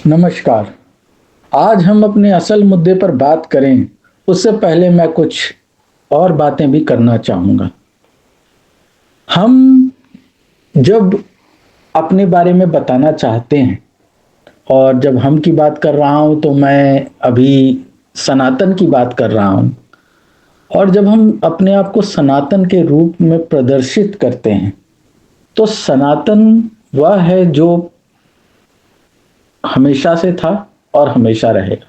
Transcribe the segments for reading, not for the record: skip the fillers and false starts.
नमस्कार। आज हम अपने असल मुद्दे पर बात करें, उससे पहले मैं कुछ और बातें भी करना चाहूँगा। हम जब अपने बारे में बताना चाहते हैं और जब हम की बात कर रहा हूँ तो मैं अभी सनातन की बात कर रहा हूँ। और जब हम अपने आप को सनातन के रूप में प्रदर्शित करते हैं, तो सनातन वह है जो हमेशा से था और हमेशा रहेगा,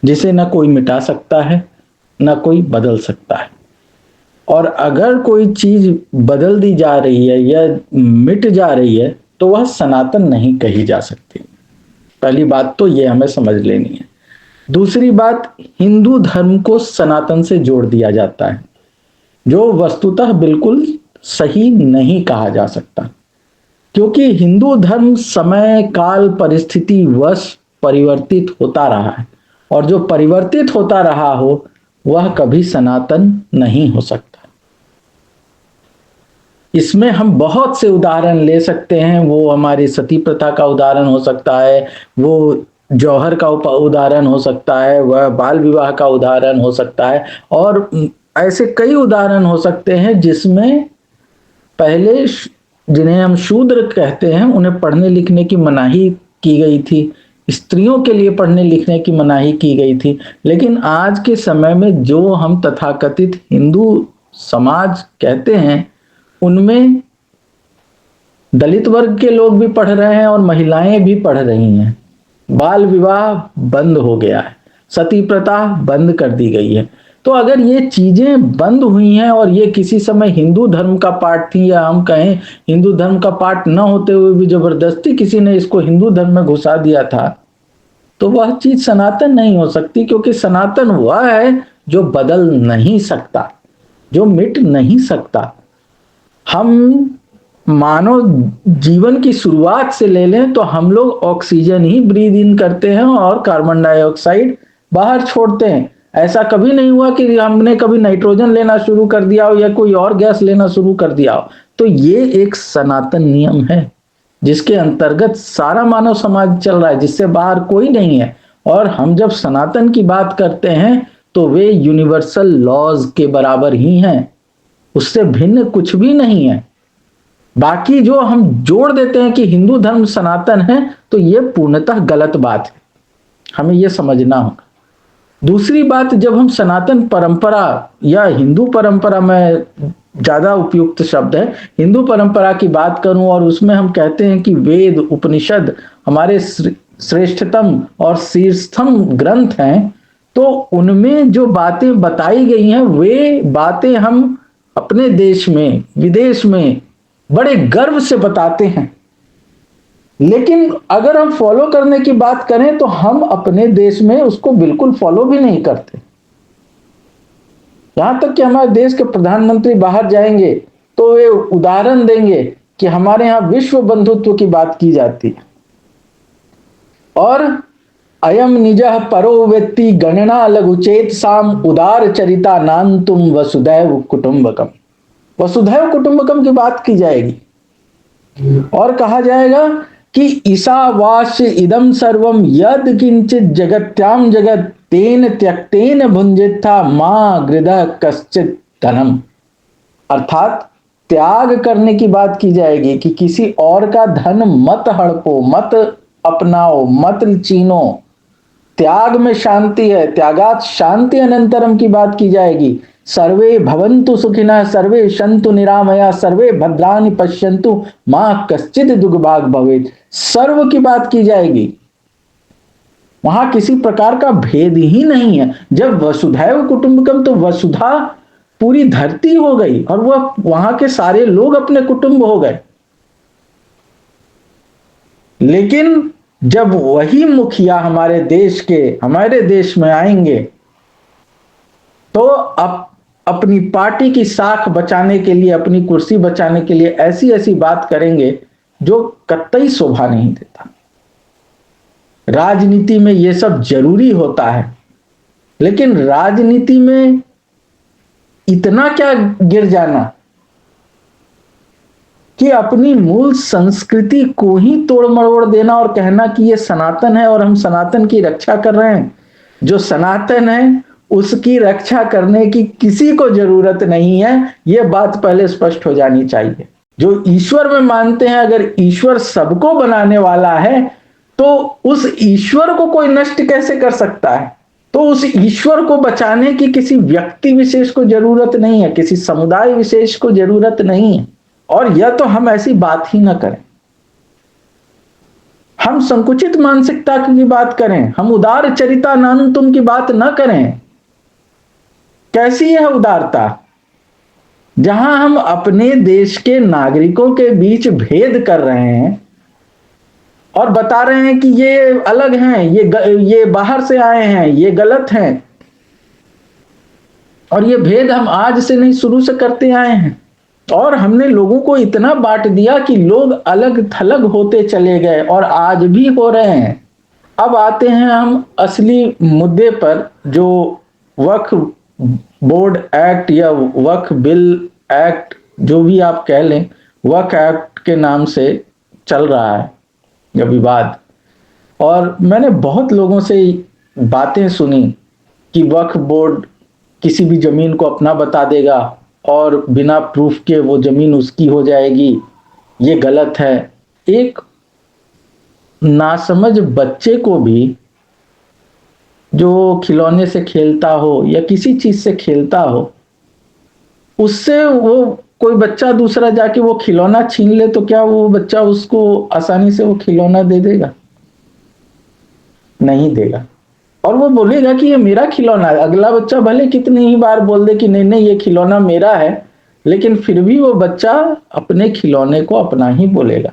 जिसे ना कोई मिटा सकता है, ना कोई बदल सकता है। और अगर कोई चीज बदल दी जा रही है या मिट जा रही है, तो वह सनातन नहीं कही जा सकती। पहली बात तो ये हमें समझ लेनी है। दूसरी बात, हिंदू धर्म को सनातन से जोड़ दिया जाता है, जो वस्तुतः बिल्कुल सही नहीं कहा जा सकता, क्योंकि हिंदू धर्म समय काल परिस्थिति वश परिवर्तित होता रहा है, और जो परिवर्तित होता रहा हो वह कभी सनातन नहीं हो सकता। इसमें हम बहुत से उदाहरण ले सकते हैं। वो हमारी सती प्रथा का उदाहरण हो सकता है, वो जौहर का उदाहरण हो सकता है, वह बाल विवाह का उदाहरण हो सकता है, और ऐसे कई उदाहरण हो सकते हैं जिसमें पहले जिन्हें हम शूद्र कहते हैं उन्हें पढ़ने लिखने की मनाही की गई थी, स्त्रियों के लिए पढ़ने लिखने की मनाही की गई थी। लेकिन आज के समय में जो हम तथाकथित हिंदू समाज कहते हैं, उनमें दलित वर्ग के लोग भी पढ़ रहे हैं और महिलाएं भी पढ़ रही हैं। बाल विवाह बंद हो गया है, सती प्रथा बंद कर दी गई है। तो अगर ये चीजें बंद हुई हैं और ये किसी समय हिंदू धर्म का पार्ट थी, या हम कहें हिंदू धर्म का पार्ट न होते हुए भी जबरदस्ती किसी ने इसको हिंदू धर्म में घुसा दिया था, तो वह चीज सनातन नहीं हो सकती, क्योंकि सनातन वह है जो बदल नहीं सकता, जो मिट नहीं सकता। हम मानव जीवन की शुरुआत से ले लें तो हम लोग ऑक्सीजन ही ब्रीद इन करते हैं और कार्बन डाइऑक्साइड बाहर छोड़ते हैं। ऐसा कभी नहीं हुआ कि हमने कभी नाइट्रोजन लेना शुरू कर दिया हो या कोई और गैस लेना शुरू कर दिया हो। तो ये एक सनातन नियम है जिसके अंतर्गत सारा मानव समाज चल रहा है, जिससे बाहर कोई नहीं है। और हम जब सनातन की बात करते हैं तो वे यूनिवर्सल लॉज के बराबर ही हैं, उससे भिन्न कुछ भी नहीं है। बाकी जो हम जोड़ देते हैं कि हिंदू धर्म सनातन है, तो यह पूर्णतः गलत बात है, हमें यह समझना होगा। दूसरी बात, जब हम सनातन परंपरा या हिंदू परंपरा में ज्यादा उपयुक्त शब्द है, हिंदू परंपरा की बात करूं और उसमें हम कहते हैं कि वेद उपनिषद हमारे श्रेष्ठतम और शीर्षतम ग्रंथ हैं, तो उनमें जो बातें बताई गई हैं वे बातें हम अपने देश में विदेश में बड़े गर्व से बताते हैं। लेकिन अगर हम फॉलो करने की बात करें तो हम अपने देश में उसको बिल्कुल फॉलो भी नहीं करते। यहां तक कि हमारे देश के प्रधानमंत्री बाहर जाएंगे तो वे उदाहरण देंगे कि हमारे यहां विश्व बंधुत्व की बात की जाती है, और अयम निजः परो व्यक्ति गणना लघुचेत साम उदार चरिता नान्तुम वसुधैव कुटुंबकम। वसुधैव कुटुंबकम की बात की जाएगी और कहा जाएगा कि ईशावास्य इदम सर्वम यद किंचित जगत्याम जगत तेन त्यक्तेन भुंजित्था मां गृधः कश्चित धनम। अर्थात त्याग करने की बात की जाएगी कि किसी और का धन मत हड़पो, मत अपनाओ, मत छीनो। त्याग में शांति है, त्यागात शांति अनंतरम की बात की जाएगी। सर्वे भवन्तु सुखिनः, सर्वे सन्तु निरामया, सर्वे भद्राणि पश्यन्तु मां कश्चित् दुर्भाग भवेत्। सर्व की बात की जाएगी, वहां किसी प्रकार का भेद ही नहीं है। जब वसुधैव कुटुंबकम, तो वसुधा पूरी धरती हो गई और वह वहां के सारे लोग अपने कुटुंब हो गए। लेकिन जब वही मुखिया हमारे देश में आएंगे तो अपनी पार्टी की साख बचाने के लिए, अपनी कुर्सी बचाने के लिए ऐसी ऐसी बात करेंगे जो कतई शोभा नहीं देता। राजनीति में यह सब जरूरी होता है, लेकिन राजनीति में इतना क्या गिर जाना कि अपनी मूल संस्कृति को ही तोड़ मरोड़ देना और कहना कि ये सनातन है और हम सनातन की रक्षा कर रहे हैं। जो सनातन है उसकी रक्षा करने की किसी को जरूरत नहीं है, ये बात पहले स्पष्ट हो जानी चाहिए। जो ईश्वर में मानते हैं, अगर ईश्वर सबको बनाने वाला है तो उस ईश्वर को कोई नष्ट कैसे कर सकता है? तो उस ईश्वर को बचाने की किसी व्यक्ति विशेष को जरूरत नहीं है, किसी समुदाय विशेष को जरूरत नहीं है। और यह तो हम ऐसी बात ही ना करें, हम संकुचित मानसिकता की बात करें, हम उदार चरिता नानुतुम की बात ना करें। कैसी है उदारता? जहां हम अपने देश के नागरिकों के बीच भेद कर रहे हैं और बता रहे हैं कि ये अलग हैं, ये बाहर से आए हैं, ये गलत हैं। और ये भेद हम आज से नहीं, शुरू से करते आए हैं। और हमने लोगों को इतना बांट दिया कि लोग अलग थलग होते चले गए और आज भी हो रहे हैं। अब आते हैं हम असली मुद्दे पर, जो वक्फ बोर्ड एक्ट या वक्फ बिल एक्ट, जो भी आप कह लें, वक्फ एक्ट के नाम से चल रहा है यह विवाद। और मैंने बहुत लोगों से बातें सुनी कि वक्फ बोर्ड किसी भी जमीन को अपना बता देगा और बिना प्रूफ के वो जमीन उसकी हो जाएगी, ये गलत है। एक नासमझ बच्चे को भी, जो खिलौने से खेलता हो या किसी चीज से खेलता हो, उससे वो कोई बच्चा दूसरा जाके वो खिलौना छीन ले तो क्या वो बच्चा उसको आसानी से वो खिलौना दे देगा? नहीं देगा। और वो बोलेगा कि ये मेरा खिलौना है। अगला बच्चा भले कितनी ही बार बोल दे कि नहीं नहीं ये खिलौना मेरा है, लेकिन फिर भी वो बच्चा अपने खिलौने को अपना ही बोलेगा।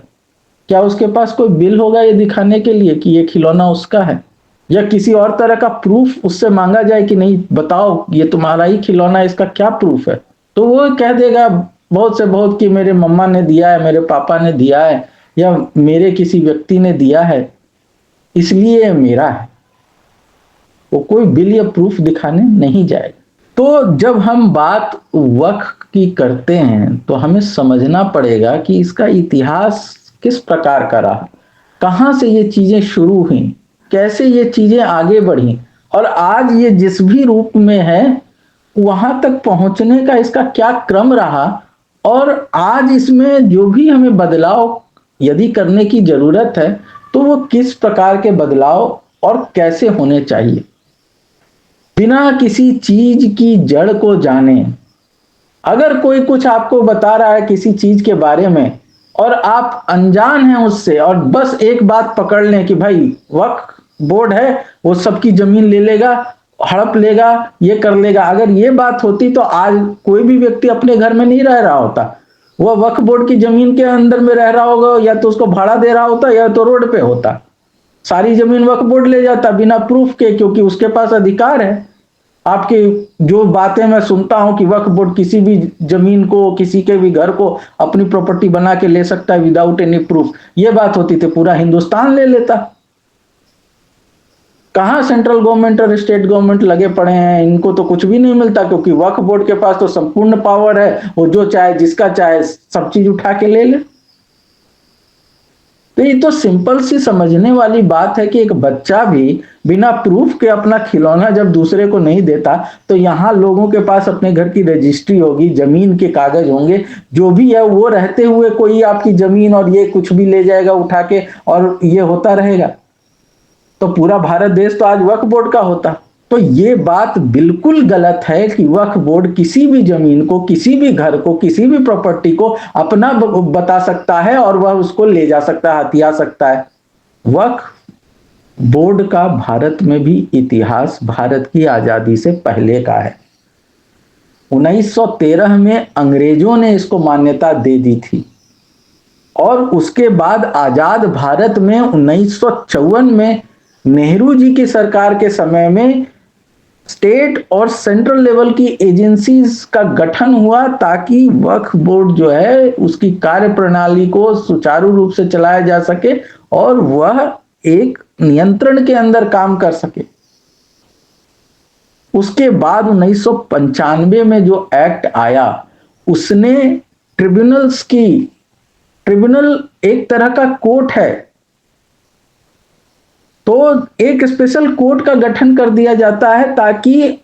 क्या उसके पास कोई बिल होगा ये दिखाने के लिए कि ये खिलौना उसका है? या किसी और तरह का प्रूफ उससे मांगा जाए कि नहीं बताओ ये तुम्हारा ही खिलौना है, इसका क्या प्रूफ है? तो वो कह देगा बहुत से बहुत कि मेरे मम्मा ने दिया है, मेरे पापा ने दिया है, या मेरे किसी व्यक्ति ने दिया है, इसलिए मेरा है। वो कोई बिल या प्रूफ दिखाने नहीं जाएगा। तो जब हम बात वक्फ की करते हैं तो हमें समझना पड़ेगा कि इसका इतिहास किस प्रकार का रहा, कहां से ये चीजें शुरू हुई, कैसे ये चीजें आगे बढ़ी, और आज ये जिस भी रूप में है वहां तक पहुंचने का इसका क्या क्रम रहा, और आज इसमें जो भी हमें बदलाव यदि करने की जरूरत है तो वो किस प्रकार के बदलाव और कैसे होने चाहिए। बिना किसी चीज की जड़ को जाने, अगर कोई कुछ आपको बता रहा है किसी चीज के बारे में और आप अनजान हैं उससे, और बस एक बात पकड़ लें कि भाई वक्फ बोर्ड है वो सबकी जमीन ले लेगा, हड़प लेगा, ये कर लेगा, अगर ये बात होती तो आज कोई भी व्यक्ति अपने घर में नहीं रह रहा होता। वह वक्फ बोर्ड की जमीन के अंदर में रह रहा होगा, या तो उसको भाड़ा दे रहा होता या तो रोड पे होता। सारी जमीन वक्फ बोर्ड ले जाता बिना प्रूफ के, क्योंकि उसके पास अधिकार है। आपकी जो बातें मैं सुनता हूं कि वक्फ बोर्ड किसी भी जमीन को, किसी के भी घर को अपनी प्रॉपर्टी बना के ले सकता है विदाउट एनी प्रूफ, ये बात होती तो पूरा हिंदुस्तान ले लेता। कहां सेंट्रल गवर्नमेंट और स्टेट गवर्नमेंट लगे पड़े हैं, इनको तो कुछ भी नहीं मिलता, क्योंकि वक्फ बोर्ड के पास तो संपूर्ण पावर है, वो जो चाहे जिसका चाहे सब चीज उठा के ले ले। तो ये तो सिंपल सी समझने वाली बात है कि एक बच्चा भी बिना प्रूफ के अपना खिलौना जब दूसरे को नहीं देता, तो यहां लोगों के पास अपने घर की रजिस्ट्री होगी, जमीन के कागज होंगे, जो भी है वो रहते हुए कोई आपकी जमीन और ये कुछ भी ले जाएगा उठा के, और ये होता रहेगा। तो पूरा भारत देश तो आज वक्फ बोर्ड का होता। तो ये बात बिल्कुल गलत है कि वक्फ बोर्ड किसी भी जमीन को, किसी भी घर को, किसी भी प्रॉपर्टी को अपना बता सकता है और वह उसको ले जा सकता है, हथिया सकता है। वक्फ बोर्ड का भारत में भी इतिहास भारत की आजादी से पहले का है। 1913 में अंग्रेजों ने इसको मान्यता दे दी थी, और उसके बाद आजाद भारत में 1954 में नेहरू जी की सरकार के समय में स्टेट और सेंट्रल लेवल की एजेंसीज का गठन हुआ, ताकि वक्फ बोर्ड जो है उसकी कार्य प्रणाली को सुचारू रूप से चलाया जा सके और वह एक नियंत्रण के अंदर काम कर सके। उसके बाद 1995 में जो एक्ट आया, उसने ट्रिब्यूनल्स की ट्रिब्यूनल एक तरह का कोर्ट है, तो एक स्पेशल कोर्ट का गठन कर दिया जाता है ताकि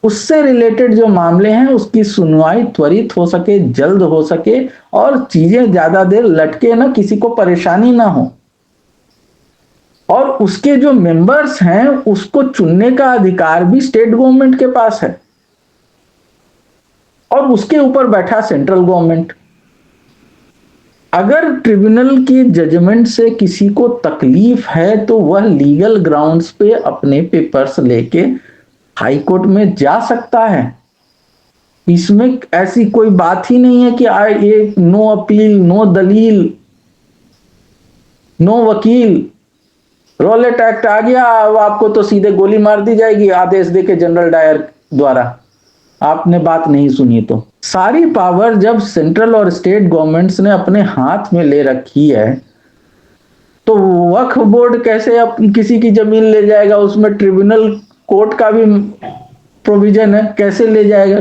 उससे रिलेटेड जो मामले हैं उसकी सुनवाई त्वरित हो सके, जल्द हो सके और चीजें ज्यादा देर लटके ना, किसी को परेशानी ना हो। और उसके जो मेंबर्स हैं उसको चुनने का अधिकार भी स्टेट गवर्नमेंट के पास है और उसके ऊपर बैठा सेंट्रल गवर्नमेंट। अगर ट्रिब्यूनल की जजमेंट से किसी को तकलीफ है तो वह लीगल ग्राउंड्स पे अपने पेपर्स लेके हाई कोर्ट में जा सकता है। इसमें ऐसी कोई बात ही नहीं है कि ये नो अपील, नो दलील, नो वकील, रॉलेट एक्ट आ गया, अब आपको तो सीधे गोली मार दी जाएगी आदेश देके जनरल डायर द्वारा, आपने बात नहीं सुनी। तो सारी पावर जब सेंट्रल और स्टेट गवर्नमेंट्स ने अपने हाथ में ले रखी है तो वक्फ बोर्ड कैसे किसी की जमीन ले जाएगा? उसमें ट्रिब्यूनल कोर्ट का भी प्रोविजन है, कैसे ले जाएगा?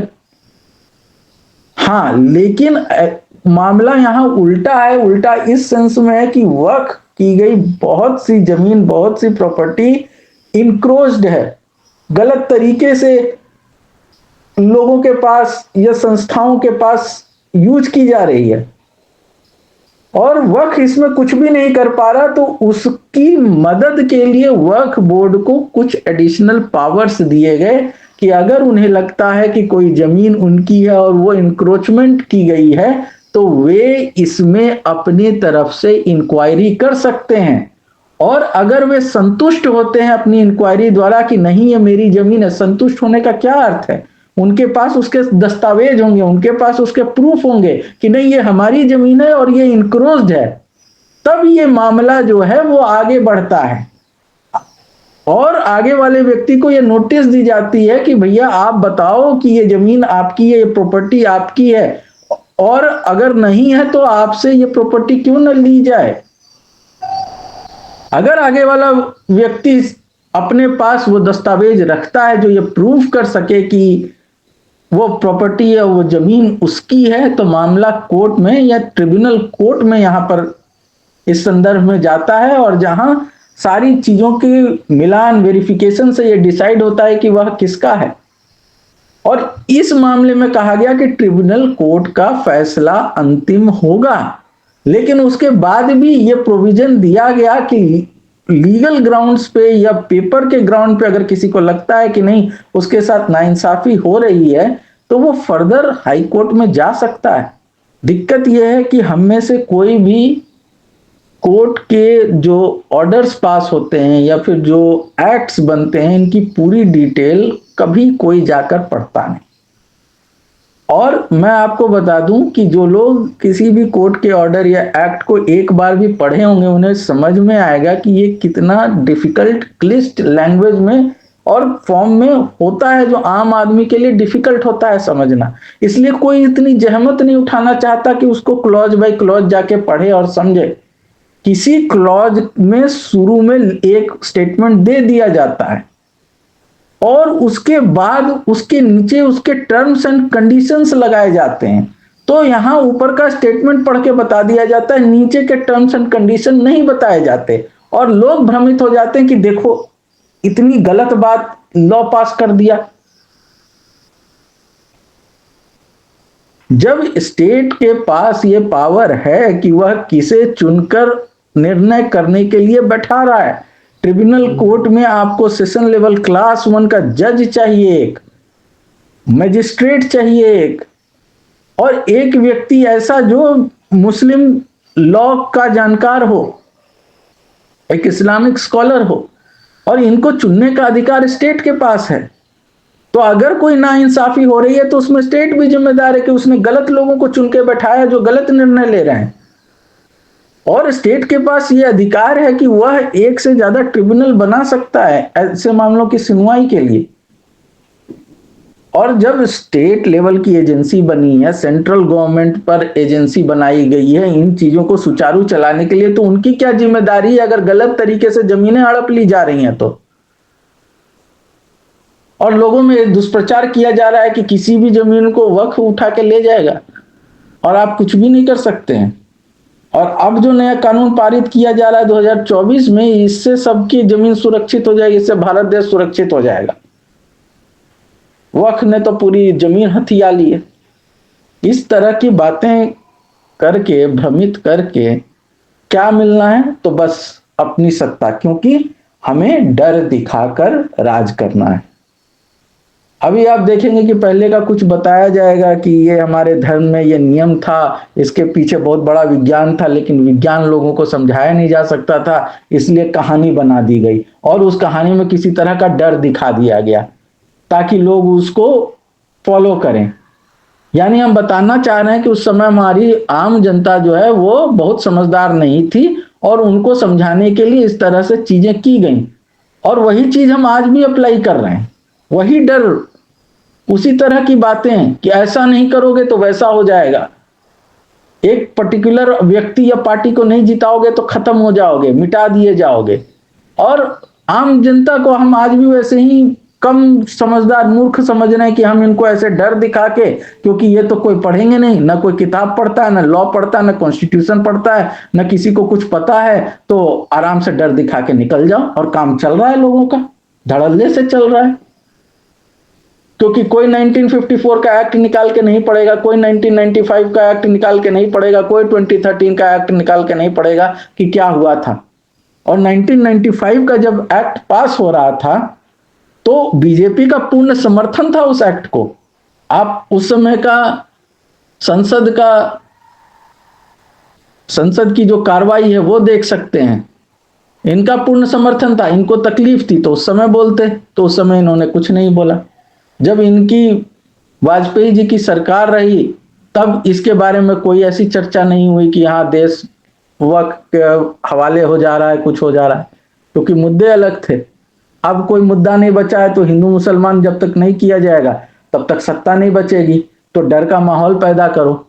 हाँ, लेकिन मामला यहां उल्टा है। उल्टा इस सेंस में है कि वक्फ की गई बहुत सी जमीन, बहुत सी प्रॉपर्टी इंक्रोच्ड है, गलत तरीके से लोगों के पास या संस्थाओं के पास यूज की जा रही है और वक्फ इसमें कुछ भी नहीं कर पा रहा। तो उसकी मदद के लिए वक्फ बोर्ड को कुछ एडिशनल पावर्स दिए गए कि अगर उन्हें लगता है कि कोई जमीन उनकी है और वो इंक्रोचमेंट की गई है तो वे इसमें अपनी तरफ से इंक्वायरी कर सकते हैं। और अगर वे संतुष्ट होते हैं अपनी इंक्वायरी द्वारा कि नहीं ये मेरी जमीन है, संतुष्ट होने का क्या अर्थ है? उनके पास उसके दस्तावेज होंगे, उनके पास उसके प्रूफ होंगे कि नहीं ये हमारी जमीन है और ये इंक्रोच्ड है, तब ये मामला जो है वो आगे बढ़ता है और आगे वाले व्यक्ति को ये नोटिस दी जाती है कि भैया आप बताओ कि ये जमीन आपकी है, ये प्रॉपर्टी आपकी है, और अगर नहीं है तो आपसे ये प्रॉपर्टी क्यों न ली जाए। अगर आगे वाला व्यक्ति अपने पास वो दस्तावेज रखता है जो ये प्रूफ कर सके कि वो प्रॉपर्टी है, वो जमीन उसकी है, तो मामला कोर्ट में या ट्रिब्यूनल कोर्ट में यहां पर इस संदर्भ में जाता है और जहां सारी चीजों की मिलान, वेरिफिकेशन से ये डिसाइड होता है कि वह किसका है। और इस मामले में कहा गया कि ट्रिब्यूनल कोर्ट का फैसला अंतिम होगा, लेकिन उसके बाद भी ये प्रोविजन दिया गया कि लीगल ग्राउंड्स पे या पेपर के ग्राउंड पे अगर किसी को लगता है कि नहीं उसके साथ नाइंसाफी हो रही है तो वो फर्दर हाई कोर्ट में जा सकता है। दिक्कत यह है कि हम में से कोई भी कोर्ट के जो ऑर्डर्स पास होते हैं या फिर जो एक्ट्स बनते हैं इनकी पूरी डिटेल कभी कोई जाकर पढ़ता नहीं। और मैं आपको बता दूं कि जो लोग किसी भी कोर्ट के ऑर्डर या एक्ट को एक बार भी पढ़े होंगे उन्हें समझ में आएगा कि ये कितना डिफिकल्ट, क्लिष्ट लैंग्वेज में और फॉर्म में होता है जो आम आदमी के लिए डिफिकल्ट होता है समझना। इसलिए कोई इतनी जहमत नहीं उठाना चाहता कि उसको क्लॉज बाय क्लॉज जाके पढ़े और समझे। किसी क्लॉज में शुरू में एक स्टेटमेंट दे दिया जाता है और उसके बाद उसके नीचे उसके टर्म्स एंड कंडीशंस लगाए जाते हैं। तो यहां ऊपर का स्टेटमेंट पढ़ के बता दिया जाता है, नीचे के टर्म्स एंड कंडीशन नहीं बताए जाते और लोग भ्रमित हो जाते हैं कि देखो इतनी गलत बात लॉ पास कर दिया। जब स्टेट के पास ये पावर है कि वह किसे चुनकर निर्णय करने के लिए बैठा रहा है, ट्रिब्यूनल कोर्ट में आपको सेशन लेवल क्लास 1 का जज चाहिए, एक मजिस्ट्रेट चाहिए, एक और एक व्यक्ति ऐसा जो मुस्लिम लॉ का जानकार हो, एक इस्लामिक स्कॉलर हो, और इनको चुनने का अधिकार स्टेट के पास है। तो अगर कोई नाइंसाफी हो रही है तो उसमें स्टेट भी जिम्मेदार है कि उसने गलत लोगों को चुन के बैठाया जो गलत निर्णय ले रहे हैं। और स्टेट के पास यह अधिकार है कि वह एक से ज्यादा ट्रिब्यूनल बना सकता है ऐसे मामलों की सुनवाई के लिए। और जब स्टेट लेवल की एजेंसी बनी है, सेंट्रल गवर्नमेंट पर एजेंसी बनाई गई है इन चीजों को सुचारू चलाने के लिए, तो उनकी क्या जिम्मेदारी है अगर गलत तरीके से जमीनें हड़प ली जा रही हैं तो। और लोगों में दुष्प्रचार किया जा रहा है कि किसी भी जमीन को वक्फ उठा के ले जाएगा और आप कुछ भी नहीं कर सकते हैं। और अब जो नया कानून पारित किया जा रहा है 2024 में, इससे सबकी जमीन सुरक्षित हो जाएगी, इससे भारत देश सुरक्षित हो जाएगा। वक्फ ने तो पूरी जमीन हथिया ली है। इस तरह की बातें करके, भ्रमित करके क्या मिलना है? तो बस अपनी सत्ता, क्योंकि हमें डर दिखाकर राज करना है। अभी आप देखेंगे कि पहले का कुछ बताया जाएगा कि ये हमारे धर्म में ये नियम था, इसके पीछे बहुत बड़ा विज्ञान था, लेकिन विज्ञान लोगों को समझाया नहीं जा सकता था, इसलिए कहानी बना दी गई और उस कहानी में किसी तरह का डर दिखा दिया गया ताकि लोग उसको फॉलो करें। यानी हम बताना चाह रहे हैं कि उस समय हमारी आम जनता जो है वो बहुत समझदार नहीं थी और उनको समझाने के लिए इस तरह से चीजें की गई, और वही चीज हम आज भी अप्लाई कर रहे हैं। वही डर, उसी तरह की बातें कि ऐसा नहीं करोगे तो वैसा हो जाएगा, एक पर्टिकुलर व्यक्ति या पार्टी को नहीं जिताओगे तो खत्म हो जाओगे, मिटा दिए जाओगे। और आम जनता को हम आज भी वैसे ही कम समझदार मूर्ख समझ रहे हैं कि हम इनको ऐसे डर दिखा के, क्योंकि ये तो कोई पढ़ेंगे नहीं, ना कोई किताब पढ़ता है, ना लॉ पढ़ता है, ना कॉन्स्टिट्यूशन पढ़ता है, ना किसी को कुछ पता है, तो आराम से डर दिखा के निकल जाओ और काम चल रहा है, लोगों का धड़ल्ले से चल रहा है। क्योंकि कोई 1954 का एक्ट निकाल के नहीं पड़ेगा, कोई 1995 का एक्ट निकाल के नहीं पड़ेगा, कोई 2013 का एक्ट निकाल के नहीं पड़ेगा कि क्या हुआ था। और 1995 का जब एक्ट पास हो रहा था तो बीजेपी का पूर्ण समर्थन था उस एक्ट को। आप उस समय का संसद की जो कार्रवाई है वो देख सकते हैं। इनका पूर्ण समर्थन था, इनको तकलीफ थी तो उस समय बोलते, तो उस समय इन्होंने कुछ नहीं बोला। जब इनकी वाजपेयी जी की सरकार रही तब इसके बारे में कोई ऐसी चर्चा नहीं हुई कि हाँ देश वक्त के हवाले हो जा रहा है, कुछ हो जा रहा है, क्योंकि मुद्दे अलग थे। अब कोई मुद्दा नहीं बचा है तो हिंदू मुसलमान जब तक नहीं किया जाएगा तब तक सत्ता नहीं बचेगी। तो डर का माहौल पैदा करो,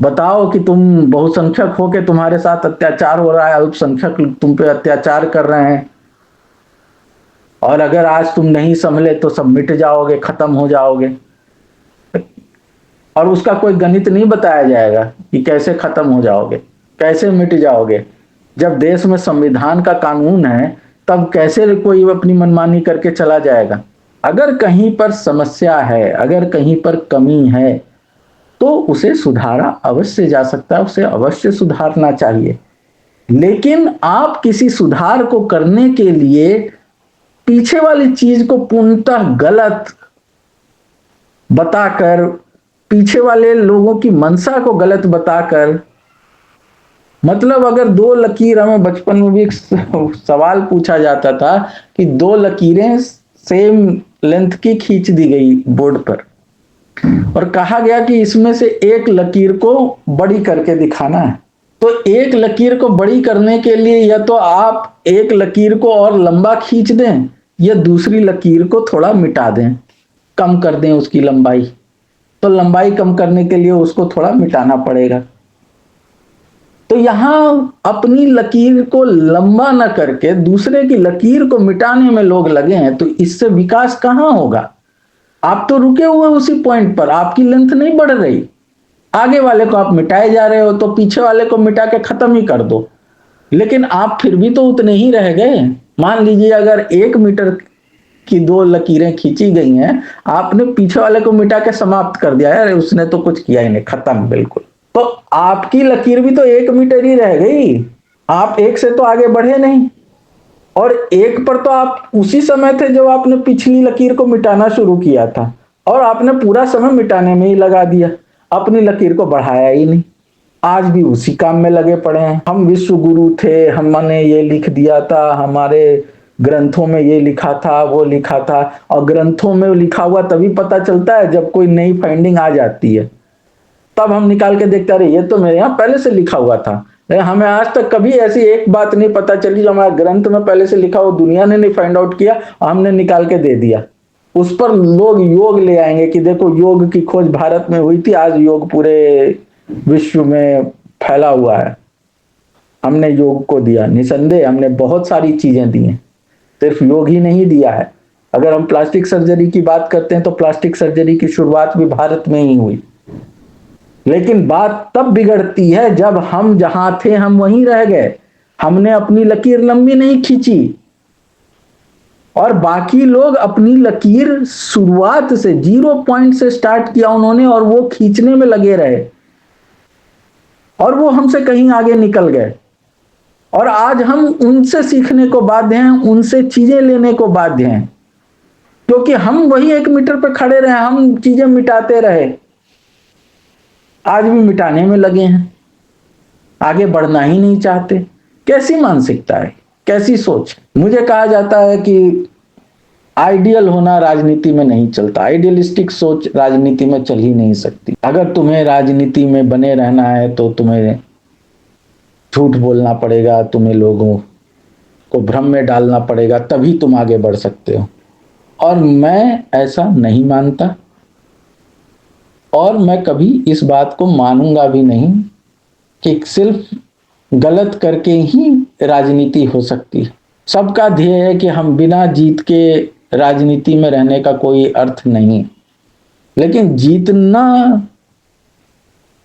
बताओ कि तुम बहुसंख्यक हो के तुम्हारे साथ अत्याचार हो रहा है, अल्पसंख्यक तुम पे अत्याचार कर रहे हैं, और अगर आज तुम नहीं संभले तो सब मिट जाओगे, खत्म हो जाओगे। और उसका कोई गणित नहीं बताया जाएगा कि कैसे खत्म हो जाओगे, कैसे मिट जाओगे। जब देश में संविधान का कानून है तब कैसे कोई अपनी मनमानी करके चला जाएगा। अगर कहीं पर समस्या है, अगर कहीं पर कमी है तो उसे सुधारा अवश्य जा सकता है, उसे अवश्य सुधारना चाहिए। लेकिन आप किसी सुधार को करने के लिए पीछे वाली चीज को पूर्णतः गलत बताकर, पीछे वाले लोगों की मंशा को गलत बताकर, मतलब अगर दो लकीर, हमें बचपन में भी एक सवाल पूछा जाता था कि दो लकीरें सेम लेंथ की खींच दी गई बोर्ड पर और कहा गया कि इसमें से एक लकीर को बड़ी करके दिखाना है। तो एक लकीर को बड़ी करने के लिए या तो आप एक लकीर को और लंबा खींच दें या दूसरी लकीर को थोड़ा मिटा दें, कम कर दें उसकी लंबाई। तो लंबाई कम करने के लिए उसको थोड़ा मिटाना पड़ेगा। तो यहां अपनी लकीर को लंबा ना करके दूसरे की लकीर को मिटाने में लोग लगे हैं, तो इससे विकास कहां होगा? आप तो रुके हुए उसी पॉइंट पर, आपकी लेंथ नहीं बढ़ रही, आगे वाले को आप मिटाए जा रहे हो, तो पीछे वाले को मिटा के खत्म ही कर दो। लेकिन आप फिर भी तो उतने ही रह गए। मान लीजिए अगर 1 मीटर की दो लकीरें खींची गई हैं, आपने पीछे वाले को मिटा के समाप्त कर दिया है, उसने तो कुछ किया ही नहीं, खत्म बिल्कुल। तो आपकी लकीर भी तो 1 मीटर ही रह गई, आप एक से तो आगे बढ़े नहीं। और एक पर तो आप उसी समय थे जब आपने पिछली लकीर को मिटाना शुरू किया था, और आपने पूरा समय मिटाने में ही लगा दिया, अपनी लकीर को बढ़ाया ही नहीं। आज भी उसी काम में लगे पड़े हैं। हम विश्व गुरु थे, हमने ये लिख दिया था, हमारे ग्रंथों में ये लिखा था, वो लिखा था। और ग्रंथों में लिखा हुआ तभी पता चलता है जब कोई नई फाइंडिंग आ जाती है, तब हम निकाल के देखते हैं, अरे ये तो मेरे यहाँ पहले से लिखा हुआ था। हमें आज तक कभी ऐसी एक बात नहीं पता चली जो हमारे ग्रंथ में पहले से लिखा हो, दुनिया ने नहीं फाइंड आउट किया और हमने निकाल के दे दिया। उस पर लोग योग ले आएंगे कि देखो योग की खोज भारत में हुई थी, आज योग पूरे विश्व में फैला हुआ है, हमने योग को दिया। निसंदेह हमने बहुत सारी चीजें दी हैं, सिर्फ योग ही नहीं दिया है। अगर हम प्लास्टिक सर्जरी की बात करते हैं तो प्लास्टिक सर्जरी की शुरुआत भी भारत में ही हुई। लेकिन बात तब बिगड़ती है जब हम जहां थे हम वहीं रह गए, हमने अपनी लकीर लंबी नहीं खींची और बाकी लोग अपनी लकीर शुरुआत से 0 पॉइंट से स्टार्ट किया उन्होंने और वो खींचने में लगे रहे और वो हमसे कहीं आगे निकल गए और आज हम उनसे सीखने को बाध्य हैं, उनसे चीजें लेने को बाध्य हैं, क्योंकि हम वही 1 मीटर पर खड़े रहे, हम चीजें मिटाते रहे, आज भी मिटाने में लगे हैं, आगे बढ़ना ही नहीं चाहते। कैसी मानसिकता है, कैसी सोच। मुझे कहा जाता है कि आइडियल होना राजनीति में नहीं चलता, आइडियलिस्टिक सोच राजनीति में चल ही नहीं सकती। अगर तुम्हें राजनीति में बने रहना है तो तुम्हें झूठ बोलना पड़ेगा, तुम्हें लोगों को भ्रम में डालना पड़ेगा, तभी तुम आगे बढ़ सकते हो। और मैं ऐसा नहीं मानता और मैं कभी इस बात को मानूंगा भी नहीं कि सिर्फ गलत करके ही राजनीति हो सकती है। सबका ध्येय है कि हम बिना जीत के राजनीति में रहने का कोई अर्थ नहीं, लेकिन जीतना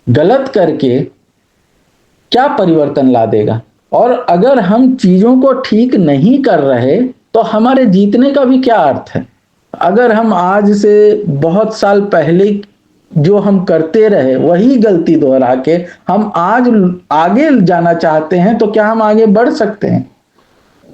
गलत करके क्या परिवर्तन ला देगा। और अगर हम चीजों को ठीक नहीं कर रहे तो हमारे जीतने का भी क्या अर्थ है। अगर हम आज से बहुत साल पहले जो हम करते रहे वही गलती दोहरा के हम आज आगे जाना चाहते हैं तो क्या हम आगे बढ़ सकते हैं?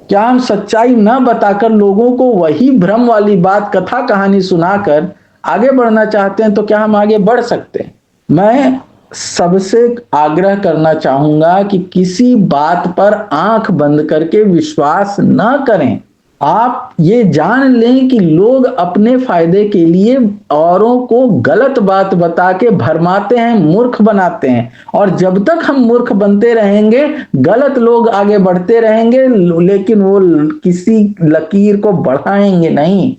क्या हम सच्चाई न बताकर लोगों को वही भ्रम वाली बात कथा कहानी सुनाकर आगे बढ़ना चाहते हैं तो क्या हम आगे बढ़ सकते हैं? मैं सबसे आग्रह करना चाहूंगा कि किसी बात पर आंख बंद करके विश्वास न करें। आप ये जान लें कि लोग अपने फायदे के लिए औरों को गलत बात बता के भरमाते हैं, मूर्ख बनाते हैं, और जब तक हम मूर्ख बनते रहेंगे गलत लोग आगे बढ़ते रहेंगे, लेकिन वो किसी लकीर को बढ़ाएंगे नहीं,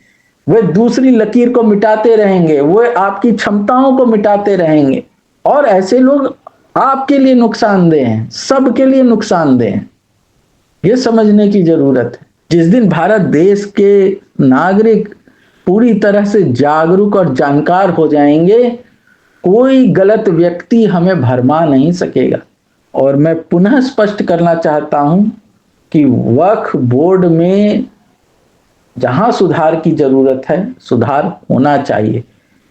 वे दूसरी लकीर को मिटाते रहेंगे, वो आपकी क्षमताओं को मिटाते रहेंगे और ऐसे लोग आपके लिए नुकसानदेह हैं, सबके लिए नुकसानदेह हैं। ये समझने की जरूरत है। जिस दिन भारत देश के नागरिक पूरी तरह से जागरूक और जानकार हो जाएंगे, कोई गलत व्यक्ति हमें भरमा नहीं सकेगा। और मैं पुनः स्पष्ट करना चाहता हूं कि वक्फ बोर्ड में जहां सुधार की जरूरत है सुधार होना चाहिए,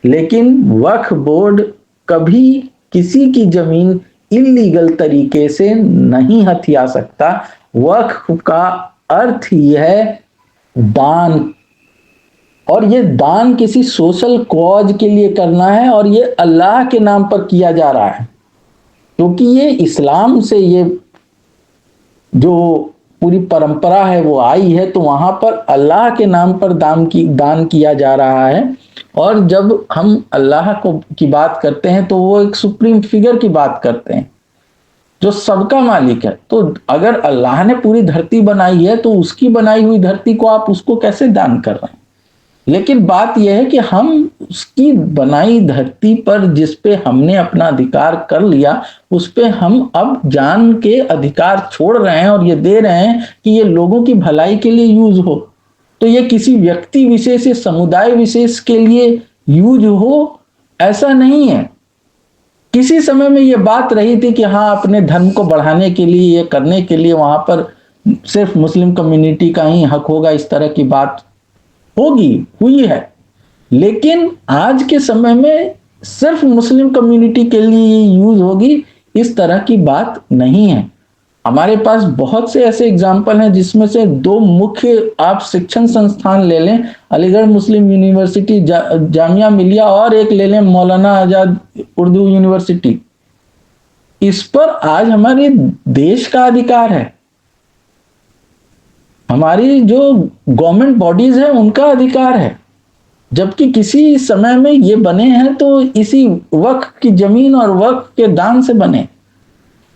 लेकिन वक्फ बोर्ड कभी किसी की जमीन इल्लीगल तरीके से नहीं हथिया सकता। वक्फ का अर्थ ही है दान, और ये दान किसी सोशल कॉज के लिए करना है और ये अल्लाह के नाम पर किया जा रहा है, क्योंकि ये इस्लाम से ये जो पूरी परंपरा है वो आई है, तो वहां पर अल्लाह के नाम पर दान किया जा रहा है। और जब हम अल्लाह की बात करते हैं तो वो एक सुप्रीम फिगर की बात करते हैं जो सबका मालिक है। तो अगर अल्लाह ने पूरी धरती बनाई है तो उसकी बनाई हुई धरती को आप उसको कैसे दान कर रहे हैं? लेकिन बात यह है कि हम उसकी बनाई धरती पर जिस पे हमने अपना अधिकार कर लिया उस पे हम अब जान के अधिकार छोड़ रहे हैं और ये दे रहे हैं कि ये लोगों की भलाई के लिए यूज हो। तो ये किसी व्यक्ति विशेष या समुदाय विशेष के लिए यूज हो ऐसा नहीं है। किसी समय में ये बात रही थी कि हाँ, अपने धर्म को बढ़ाने के लिए, ये करने के लिए वहां पर सिर्फ मुस्लिम कम्युनिटी का ही हक होगा, इस तरह की बात हुई है। लेकिन आज के समय में सिर्फ मुस्लिम कम्युनिटी के लिए यूज होगी इस तरह की बात नहीं है। हमारे पास बहुत से ऐसे एग्जाम्पल हैं, जिसमें से 2 मुख्य आप शिक्षण संस्थान ले लें, अलीगढ़ मुस्लिम यूनिवर्सिटी, जामिया मिलिया, और एक ले लें मौलाना आजाद उर्दू यूनिवर्सिटी। इस पर आज हमारे देश का अधिकार है, हमारी जो गवर्नमेंट बॉडीज है उनका अधिकार है, जबकि किसी समय में ये बने हैं तो इसी वक्फ की जमीन और वक्फ के दान से बने,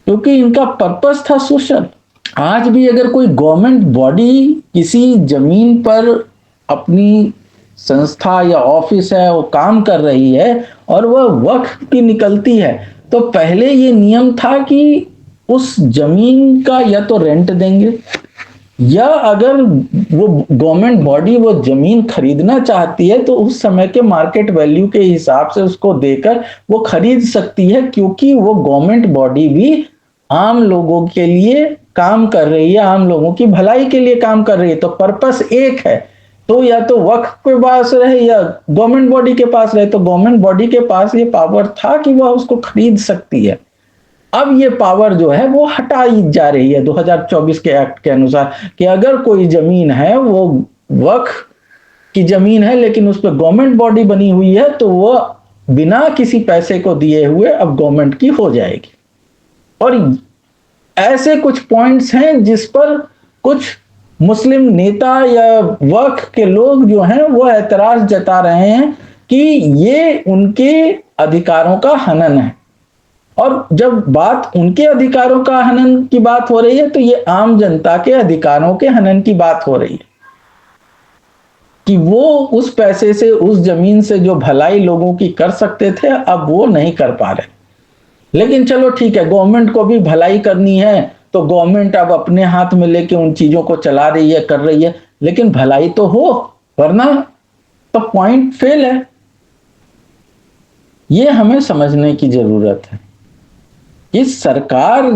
क्योंकि इनका पर्पस था सोशल। आज भी अगर कोई गवर्नमेंट बॉडी किसी जमीन पर अपनी संस्था या ऑफिस है वो काम कर रही है और वह वक्फ की निकलती है, तो पहले ये नियम था कि उस जमीन का या तो रेंट देंगे या अगर वो गवर्नमेंट बॉडी वो जमीन खरीदना चाहती है तो उस समय के मार्केट वैल्यू के हिसाब से उसको देकर वो खरीद सकती है, क्योंकि वो गवर्नमेंट बॉडी भी आम लोगों के लिए काम कर रही है, आम लोगों की भलाई के लिए काम कर रही है। तो पर्पस एक है, तो या तो वक्फ के पास रहे या गवर्नमेंट बॉडी के पास रहे। तो गवर्नमेंट बॉडी के पास ये पावर था कि वह उसको खरीद सकती है। अब ये पावर जो है वो हटाई जा रही है 2024 के एक्ट के अनुसार, कि अगर कोई जमीन है वो वक्फ की जमीन है लेकिन उस पर गवर्नमेंट बॉडी बनी हुई है, तो वो बिना किसी पैसे को दिए हुए अब गवर्नमेंट की हो जाएगी। और ऐसे कुछ पॉइंट्स हैं जिस पर कुछ मुस्लिम नेता या वक्फ के लोग जो हैं वो एतराज जता रहे हैं कि ये उनके अधिकारों का हनन है। और जब बात उनके अधिकारों का हनन की बात हो रही है तो ये आम जनता के अधिकारों के हनन की बात हो रही है, कि वो उस पैसे से, उस जमीन से जो भलाई लोगों की कर सकते थे अब वो नहीं कर पा रहे। लेकिन चलो ठीक है, गवर्नमेंट को भी भलाई करनी है तो गवर्नमेंट अब अपने हाथ में लेके उन चीजों को चला रही है, कर रही है, लेकिन भलाई तो हो, वरना तो पॉइंट फेल है। ये हमें समझने की जरूरत है। इस सरकार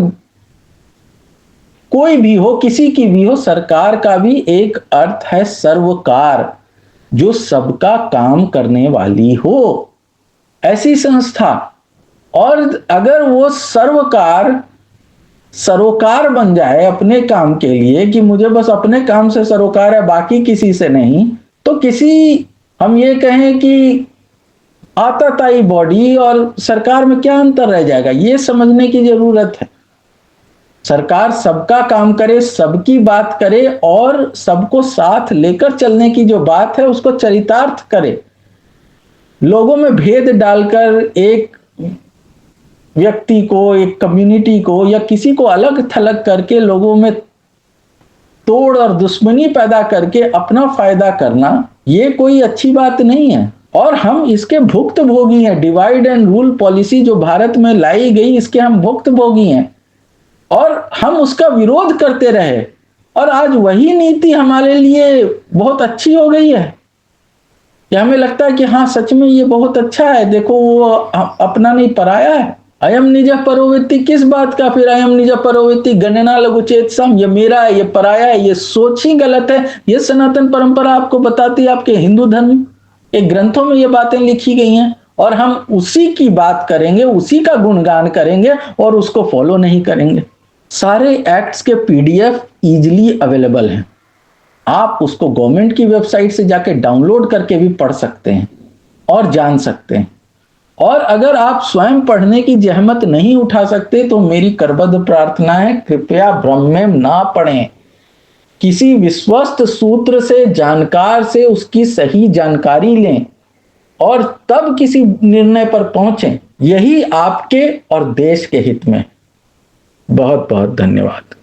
कोई भी हो, किसी की भी हो, सरकार का भी एक अर्थ है सर्वकार, जो सबका काम करने वाली हो, ऐसी संस्था। और अगर वो सर्वकार सरोकार बन जाए अपने काम के लिए, कि मुझे बस अपने काम से सरोकार है बाकी किसी से नहीं, तो किसी, हम ये कहें कि आताताई बॉडी और सरकार में क्या अंतर रह जाएगा, ये समझने की जरूरत है। सरकार सबका काम करे, सबकी बात करे और सबको साथ लेकर चलने की जो बात है उसको चरितार्थ करे। लोगों में भेद डालकर एक व्यक्ति को, एक कम्युनिटी को या किसी को अलग थलग करके लोगों में तोड़ और दुश्मनी पैदा करके अपना फायदा करना, ये कोई अच्छी बात नहीं है। और हम इसके भुक्तभोगी हैं। डिवाइड एंड रूल पॉलिसी जो भारत में लाई गई, इसके हम भुक्तभोगी हैं और हम उसका विरोध करते रहे। और आज वही नीति हमारे लिए बहुत अच्छी हो गई है कि हमें लगता है कि हाँ सच में ये बहुत अच्छा है, देखो वो अपना नहीं पराया है। अयम निज परोवेति किस बात का, फिर अयम निज परोवेति गणना लघुचेत सम, ये मेरा है, ये पराया है, ये सोच ही गलत है। ये सनातन परंपरा आपको बताती है, आपके हिंदू धर्म के ग्रंथों में ये बातें लिखी गई हैं और हम उसी की बात करेंगे, उसी का गुणगान करेंगे और उसको फॉलो नहीं करेंगे। सारे एक्ट्स के पीडीएफ इजीली अवेलेबल हैं, आप उसको गवर्नमेंट की वेबसाइट से जाके डाउनलोड करके भी पढ़ सकते हैं और जान सकते हैं। और अगर आप स्वयं पढ़ने की जहमत नहीं उठा सकते तो मेरी करबद्ध प्रार्थना है, कृपया ब्रह्ममेव ना पढ़ें, किसी विश्वस्त सूत्र से, जानकार से उसकी सही जानकारी लें और तब किसी निर्णय पर पहुंचें। यही आपके और देश के हित में। बहुत बहुत धन्यवाद।